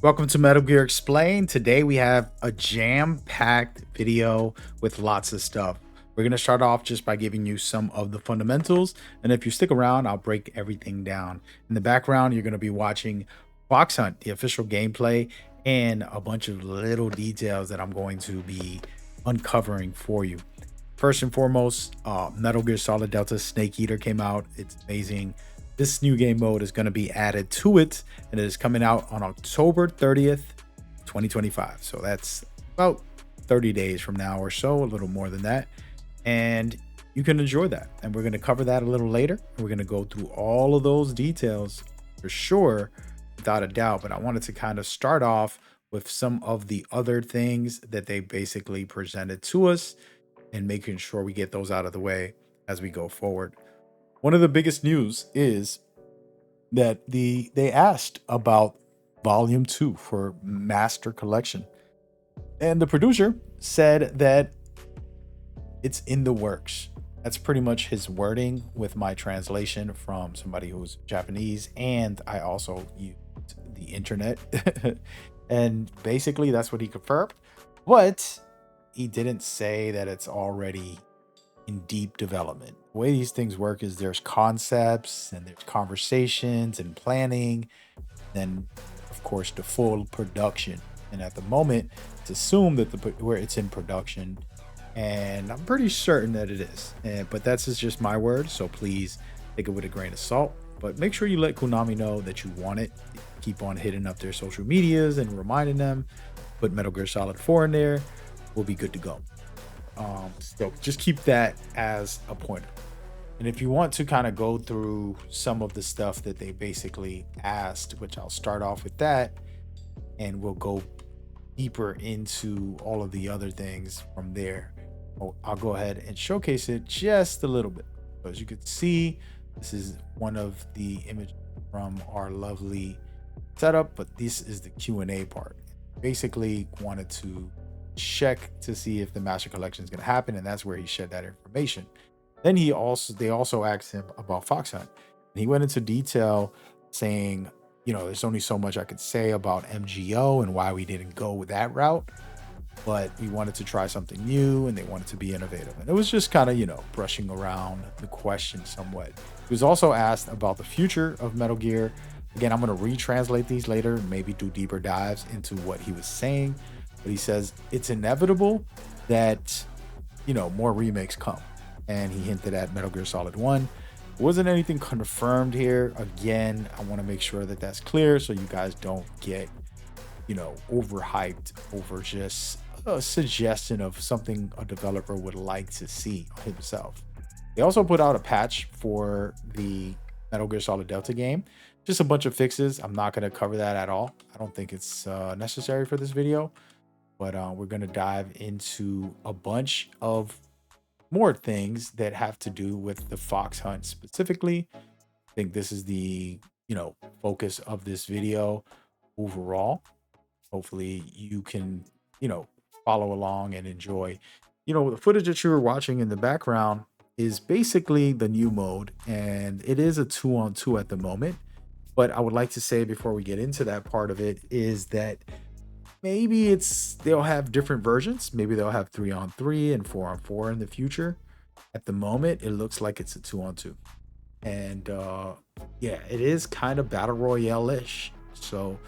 Welcome to Metal Gear Explained. Today we have a jam-packed video with lots of stuff. We're going to start off just by giving you some of the fundamentals, and if you stick around, I'll break everything down. In the background, you're going to be watching Fox Hunt, the official gameplay, and a bunch of little details that I'm going to be uncovering for you. First and foremost, Metal Gear Solid Delta Snake Eater came out. It's amazing. This new game mode is going to be added to it, and it is coming out on October 30th, 2025. So that's about 30 days from now or so, a little more than that. And you can enjoy that. And we're going to cover that a little later. We're going to go through all of those details for sure, without a doubt. But I wanted to kind of start off with some of the other things that they basically presented to us and making sure we get those out of the way as we go forward. One of the biggest news is that they asked about Volume 2 for Master Collection. And the producer said that it's in the works. That's pretty much his wording with my translation from somebody who's Japanese, and I also used the internet. And basically that's what he confirmed. But he didn't say that it's already in deep development. The way these things work is there's concepts and there's conversations and planning, then of course the full production. And at the moment, it's assumed that where it's in production, and I'm pretty certain that it is. But that's just my word, so please take it with a grain of salt. But make sure you let Konami know that you want it. Keep on hitting up their social medias and reminding them. Put Metal Gear Solid 4 in there. We'll be good to go. So just keep that as a pointer. And if you want to kind of go through some of the stuff that they basically asked, which I'll start off with that, and we'll go deeper into all of the other things from there. I'll go ahead and showcase it just a little bit. So as you can see, this is one of the images from our lovely setup, but this is the Q&A part. Basically wanted to check to see if the Master Collection is going to happen, and that's where he shared that information. Then they also asked him about Fox Hunt, and he went into detail saying, there's only so much I could say about MGO and why we didn't go with that route, but we wanted to try something new and they wanted to be innovative. And it was just kind of, brushing around the question somewhat. He was also asked about the future of Metal Gear. Again, I'm going to retranslate these later, maybe do deeper dives into what he was saying. But he says it's inevitable that, more remakes come. And he hinted at Metal Gear Solid 1. Wasn't anything confirmed here. Again, I want to make sure that that's clear so you guys don't get, overhyped over just a suggestion of something a developer would like to see himself. They also put out a patch for the Metal Gear Solid Delta game. Just a bunch of fixes. I'm not going to cover that at all. I don't think it's necessary for this video. But we're going to dive into a bunch of more things that have to do with the Fox Hunt specifically. I think this is the, focus of this video overall. Hopefully you can, follow along and enjoy. The footage that you were watching in the background is basically the new mode, and it is a 2-on-2 at the moment. But I would like to say before we get into that part of it is that maybe they'll have different versions. Maybe they'll have 3-on-3 and 4-on-4 in the future. At the moment, it looks like it's a 2-on-2. And yeah, it is kind of battle royale-ish. So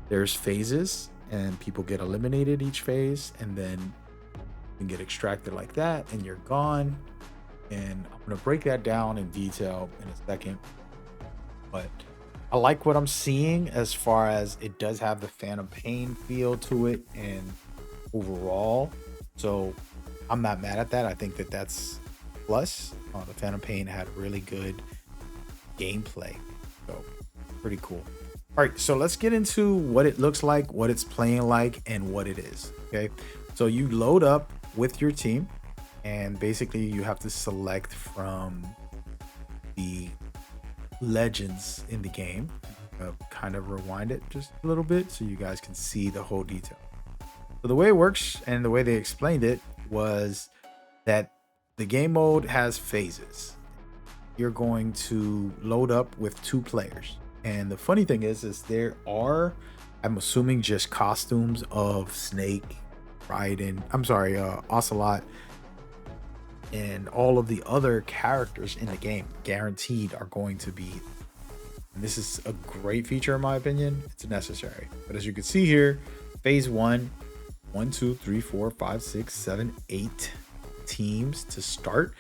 there's phases and people get eliminated each phase, and then you can get extracted like that and you're gone. And I'm going to break that down in detail in a second. But I like what I'm seeing as far as it does have the Phantom Pain feel to it and overall. So I'm not mad at that. I think that that's plus. The Phantom Pain had really good gameplay. So pretty cool. All right, so let's get into what it looks like, what it's playing like, and what it is. Okay, so you load up with your team, and basically you have to select from the legends in the game. Kind of rewind it just a little bit so you guys can see the whole detail. So the way it works and the way they explained it was that the game mode has phases. You're going to load up with 2 players, and the funny thing is there are I'm assuming just costumes of Snake, Raiden, Ocelot, and all of the other characters in the game guaranteed are going to be. And this is a great feature in my opinion. It's necessary. But as you can see here, phase 1, 2, 3, 4, 5, 6, 7, 8 teams to start.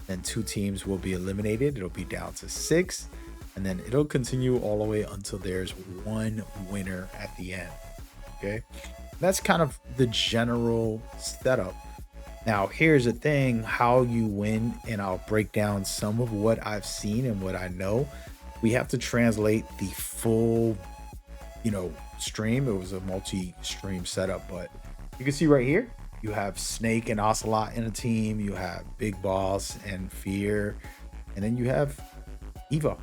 Then 2 teams will be eliminated. It'll be down to 6. And then it'll continue all the way until there's 1 winner at the end. Okay. That's kind of the general setup. Now, here's the thing, how you win, and I'll break down some of what I've seen and what I know. We have to translate the full, stream. It was a multi-stream setup, but you can see right here, you have Snake and Ocelot in a team, you have Big Boss and Fear, and then you have Eva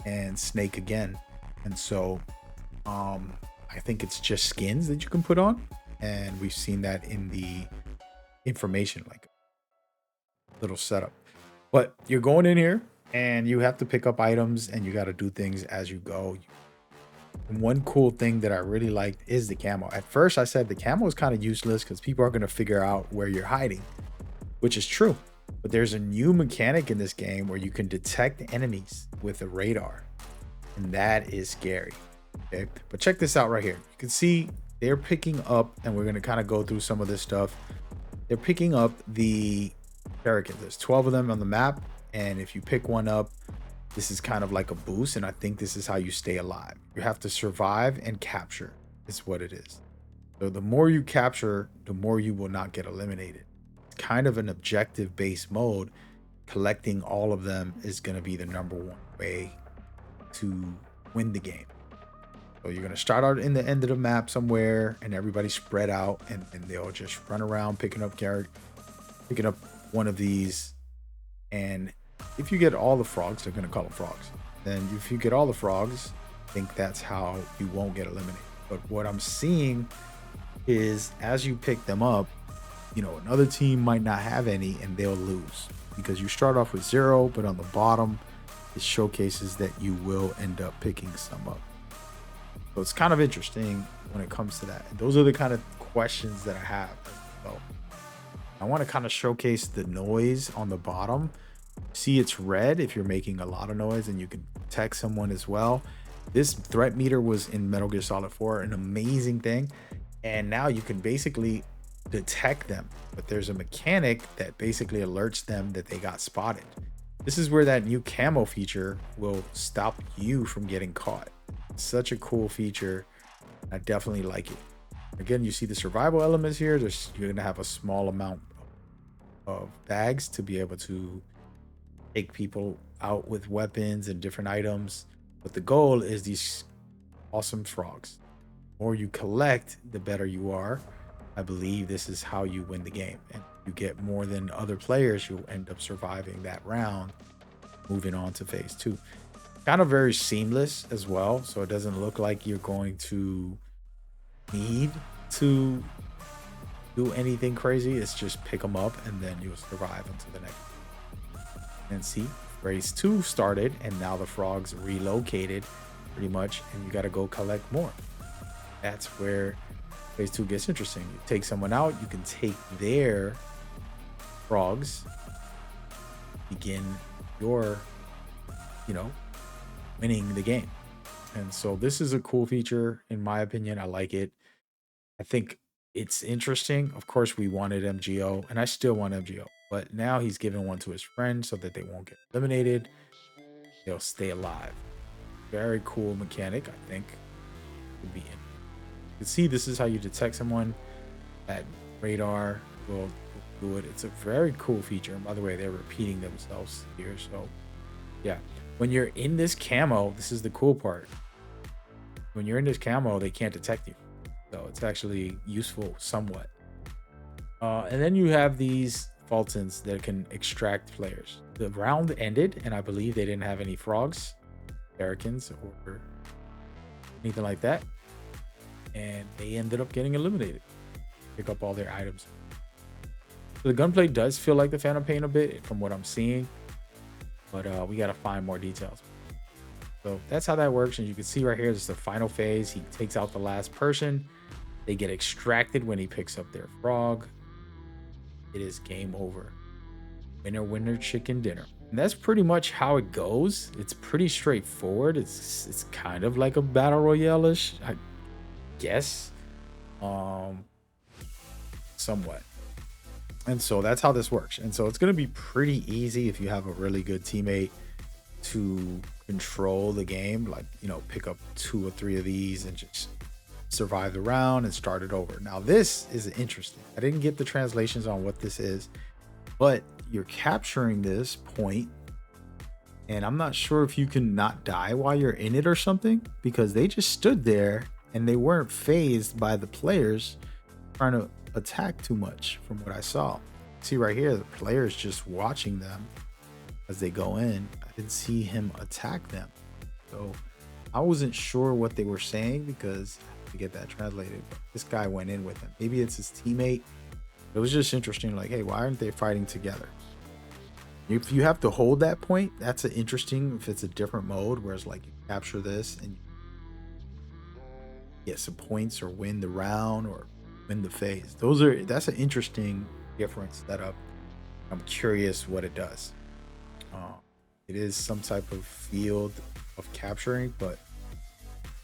and Snake again. And so I think it's just skins that you can put on, and we've seen that in the information, like little setup. But you're going in here and you have to pick up items and you got to do things as you go. And one cool thing that I really liked is the camo. At first I said the camo is kind of useless because people are going to figure out where you're hiding, which is true. But there's a new mechanic in this game where you can detect enemies with a radar, and that is scary. Okay, but check this out right here. You can see they're picking up, and we're going to kind of go through some of this stuff. They're picking up the Hurricanes. There's 12 of them on the map, and if you pick one up, this is kind of like a boost, and I think this is how you stay alive. You have to survive and capture is what it is. So the more you capture, the more you will not get eliminated. It's kind of an objective-based mode. Collecting all of them is going to be the #1 way to win the game. So you're going to start out in the end of the map somewhere, and everybody spread out, and they'll just run around picking up one of these. And if you get all the frogs, they're going to call them frogs. Then if you get all the frogs, I think that's how you won't get eliminated. But what I'm seeing is as you pick them up, another team might not have any and they'll lose because you start off with 0, but on the bottom, it showcases that you will end up picking some up. So it's kind of interesting when it comes to that. And those are the kind of questions that I have. So I want to kind of showcase the noise on the bottom. See, it's red if you're making a lot of noise, and you can text someone as well. This threat meter was in Metal Gear Solid 4, an amazing thing. And now you can basically detect them, but there's a mechanic that basically alerts them that they got spotted. This is where that new camo feature will stop you from getting caught. Such a cool feature. I definitely like it. Again, you see the survival elements here. You're going to have a small amount of bags to be able to take people out with weapons and different items. But the goal is these awesome frogs. The more you collect, the better you are. I believe this is how you win the game. And if you get more than other players, you'll end up surviving that round, moving on to phase 2. Kind of very seamless as well, so it doesn't look like you're going to need to do anything crazy. It's just pick them up and then you'll survive until the next. And see, phase 2 started, and now the frogs relocated pretty much, and you got to go collect more. That's where phase 2 gets interesting. You take someone out, you can take their frogs, begin your winning the game. And so this is a cool feature in my opinion. I like it. I think it's interesting. Of course, we wanted MGO, and I still want MGO, but now he's giving one to his friend so that they won't get eliminated. They'll stay alive. Very cool mechanic, I think. Could be in. You can see this is how you detect someone. That radar will do it. It's a very cool feature. And by the way, they're repeating themselves here. So yeah, when you're in this camo, this is the cool part. When you're in this camo, they can't detect you. So it's actually useful somewhat. And then you have these Fultons that can extract players. The round ended, and I believe they didn't have any frogs, Americans, or anything like that. And they ended up getting eliminated. Pick up all their items. So the gunplay does feel like the Phantom Pain a bit from what I'm seeing, but we got to find more details. So that's how that works. And you can see right here, this is the final phase. He takes out the last person. They get extracted when he picks up their frog. It is game over. Winner, winner, chicken dinner. And that's pretty much how it goes. It's pretty straightforward. It's kind of like a battle royale-ish, I guess. Somewhat. And so that's how this works. And so it's going to be pretty easy if you have a really good teammate to control the game, like, you know, pick up 2 or 3 of these and just survive the round and start it over. Now this is interesting. I didn't get the translations on what this is, but you're capturing this point, and I'm not sure if you can not die while you're in it or something, because they just stood there and they weren't phased by the players trying to attack too much from what I saw. See right here, the players just watching them as they go in. I didn't see him attack them, so I wasn't sure what they were saying because I have to get that translated. But this guy went in with him. Maybe it's his teammate. It was just interesting, like, hey, why aren't they fighting together? If you have to hold that point, that's an interesting, if it's a different mode, whereas like you capture this and you get some points or win the round or win the phase. That's an interesting different setup. I'm curious what it does. It is some type of field of capturing, but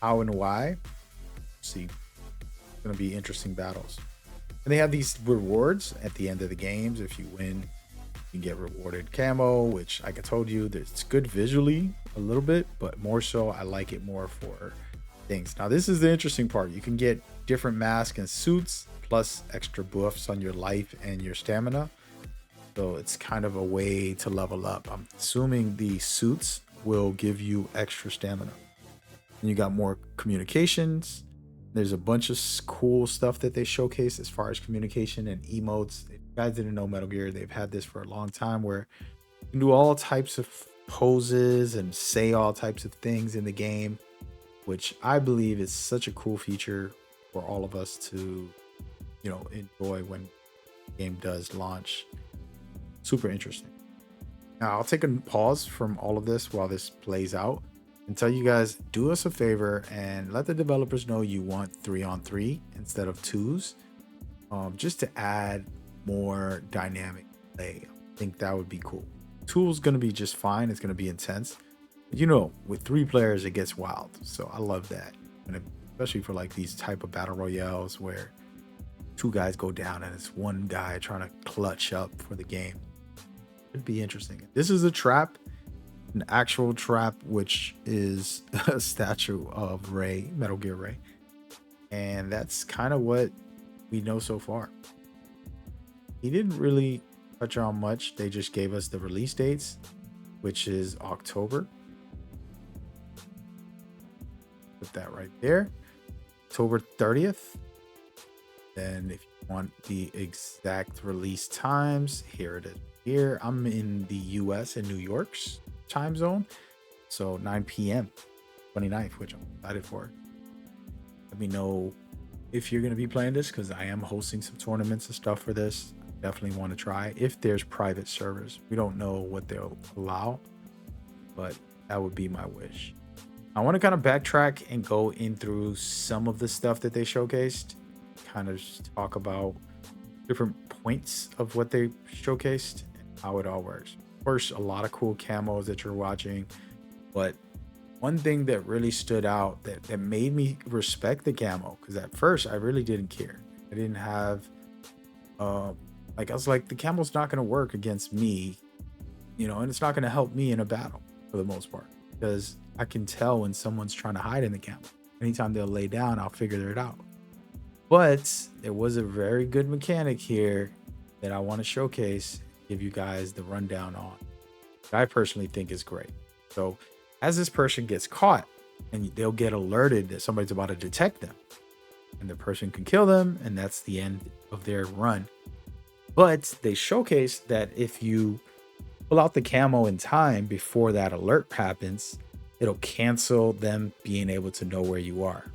how and why, see, it's going to be interesting battles. And they have these rewards at the end of the games. If you win, you get rewarded camo, which, like I told you, it's good visually a little bit, but more so I like it more for things. Now this is the interesting part. You can get different masks and suits plus extra buffs on your life and your stamina, so it's kind of a way to level up. I'm assuming the suits will give you extra stamina, and you got more communications. There's a bunch of cool stuff that they showcase as far as communication and emotes. If you guys didn't know Metal Gear, they've had this for a long time where you can do all types of poses and say all types of things in the game, which I believe is such a cool feature for all of us to, you know, enjoy when the game does launch. Super interesting. Now I'll take a pause from all of this while this plays out and tell you guys, do us a favor and let the developers know you want 3-on-3 instead of 2s, just to add more dynamic play. I think that would be cool. 2 is going to be just fine. It's going to be intense. But, you know, with 3 players, it gets wild. So I love that. And especially for like these type of battle royales where 2 guys go down and it's 1 guy trying to clutch up for the game. It'd be interesting. This is a trap, an actual trap, which is a statue of Ray, Metal Gear Ray. And that's kind of what we know so far. He didn't really touch on much. They just gave us the release dates, which is October. Put that right there. October 30th. Then if you want the exact release times, here it is. Here, I'm in the US in New York's time zone. So 9 p.m. 29th, which I'm excited for. Let me know if you're going to be playing this, because I am hosting some tournaments and stuff for this. I definitely want to try if there's private servers. We don't know what they'll allow, but that would be my wish. I want to kind of backtrack and go in through some of the stuff that they showcased, kind of talk about different points of what they showcased and how it all works. Of course, a lot of cool camos that you're watching, but one thing that really stood out that made me respect the camo, because at first I really didn't care. I didn't have like, I was like, the camo's not going to work against me, you know, and it's not going to help me in a battle for the most part, because I can tell when someone's trying to hide in the camo. Anytime they'll lay down, I'll figure it out. But there was a very good mechanic here that I want to showcase, give you guys the rundown on, that I personally think is great. So as this person gets caught, and they'll get alerted that somebody's about to detect them, and the person can kill them, and that's the end of their run. But they showcase that if you pull out the camo in time before that alert happens, it'll cancel them being able to know where you are.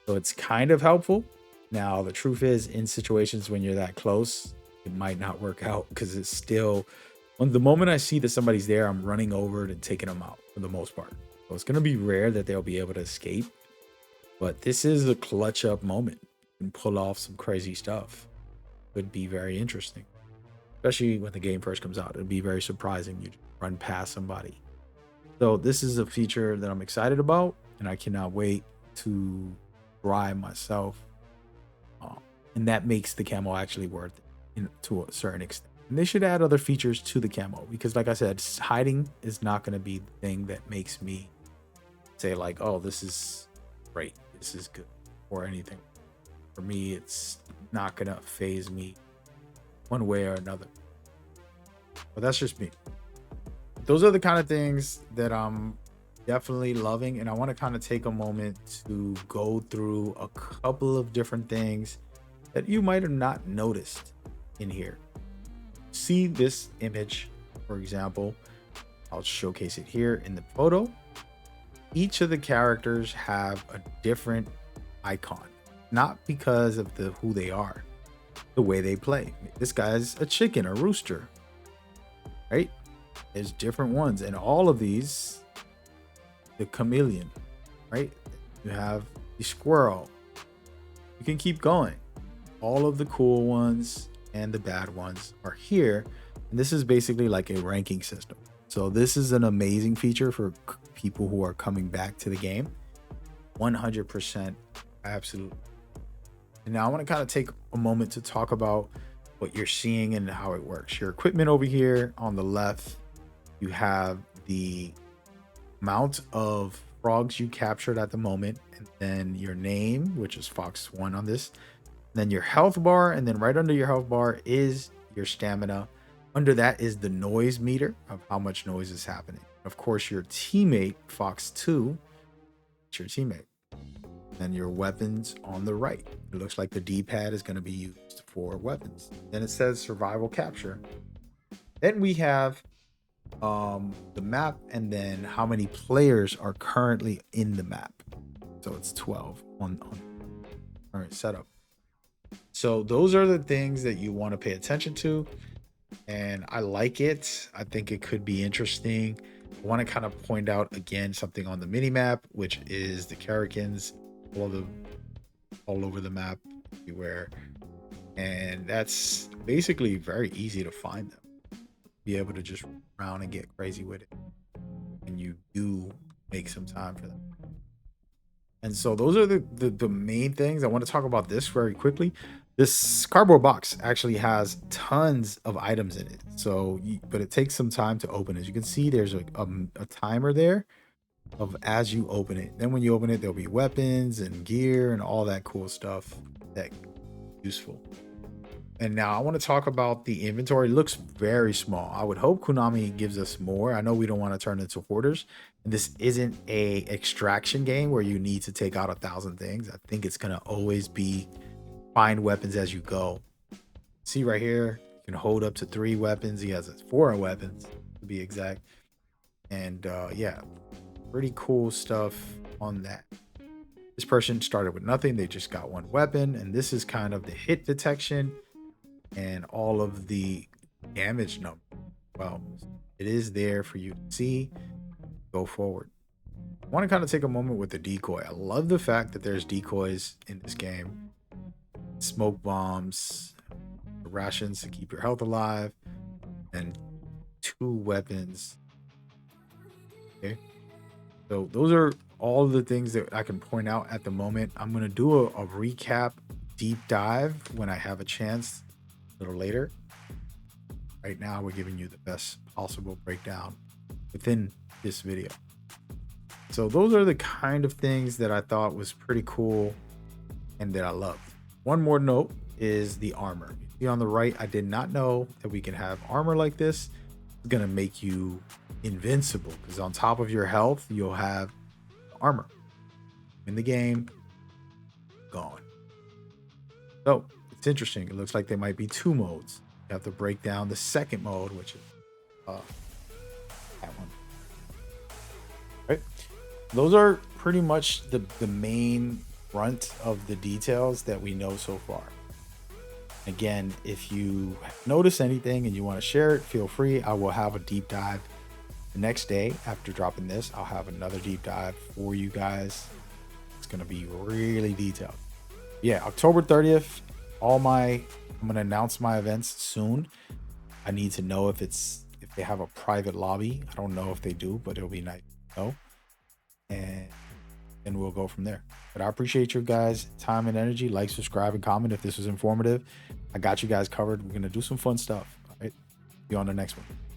So it's kind of helpful. Now, the truth is, in situations when you're that close, it might not work out, because it's still, when the moment I see that somebody's there, I'm running over and taking them out for the most part. So it's going to be rare that they'll be able to escape, but this is a clutch up moment and pull off some crazy stuff. Could be very interesting, especially when the game first comes out. It'd be very surprising you run past somebody. So this is a feature that I'm excited about, and I cannot wait to try myself. And that makes the camo actually worth it to a certain extent. And they should add other features to the camo, because like I said, hiding is not going to be the thing that makes me say like, oh, this is great, this is good, or anything. For me, it's not going to phase me one way or another. But that's just me. Those are the kind of things that I'm definitely loving, and I want to kind of take a moment to go through a couple of different things that you might have not noticed in here. See this image, for example. I'll showcase it here in the photo. Each of the characters have a different icon, not because of who they are, the way they play. This guy's a chicken, a rooster, right? There's different ones, and all of these, the chameleon, right? You have the squirrel. You can keep going. All of the cool ones and the bad ones are here, and this is basically like a ranking system. So this is an amazing feature for people who are coming back to the game. 100% absolutely. And now I want to kind of take a moment to talk about what you're seeing and how it works. Your equipment over here on the left, you have the amount of frogs you captured at the moment, and then your name, which is Fox 1 on this, then your health bar, and then right under your health bar is your stamina. Under that is the noise meter of how much noise is happening. Of course, your teammate, Fox 2, it's your teammate. And your weapons on the right. It looks like the D-pad is going to be used for weapons. Then it says survival capture. Then we have the map, and then how many players are currently in the map. So it's 12 on current setup. So those are the things that you want to pay attention to, and I like it. I think it could be interesting. I want to kind of point out again something on the mini map, which is the Karrakins all over the map everywhere, and that's basically very easy to find them. Be able to just run around and get crazy with it, and you do make some time for them. And so those are the main things. I want to talk about this very quickly. This cardboard box actually has tons of items in it. So, but it takes some time to open. As you can see, there's a timer there of as you open it. Then when you open it, there'll be weapons and gear and all that cool stuff that useful. And now I want to talk about the inventory. It looks very small. I would hope Konami gives us more. I know we don't want to turn into hoarders. And this isn't a extraction game where you need to take out 1,000 things. I think it's going to always be find weapons as you go. See right here, you can hold up to 3 weapons. He has 4 weapons to be exact. And yeah, pretty cool stuff on that. This person started with nothing. They just got 1 weapon. And this is kind of the hit detection and all of the damage number. Well, it is there for you to see. Go forward. I want to kind of take a moment with the decoy. I love the fact that there's decoys in this game. Smoke bombs, rations to keep your health alive, and 2 weapons. Okay, so those are all the things that I can point out at the moment. I'm going to do a recap deep dive when I have a chance a little later. Right now, we're giving you the best possible breakdown within this video. So those are the kind of things that I thought was pretty cool and that I love. One more note is the armor. You see on the right, I did not know that we can have armor like this. It's going to make you invincible because on top of your health, you'll have armor. In the game, gone. So it's interesting. It looks like there might be 2 modes. You have to break down the second mode, which is that one. Right? Those are pretty much the main brunt of the details that we know so far. Again, if you notice anything and you want to share it, feel free. I will have a deep dive The next day after dropping this, I'll have another deep dive for you guys. It's gonna be really detailed. Yeah, October 30th, I'm gonna announce my events soon. I need to know if they have a private lobby. I don't know if they do, but it'll be nice to know. And we'll go from there. But I appreciate you guys' time and energy. Like, subscribe, and comment if this was informative. I got you guys covered. We're gonna do some fun stuff. All right. See you on the next one.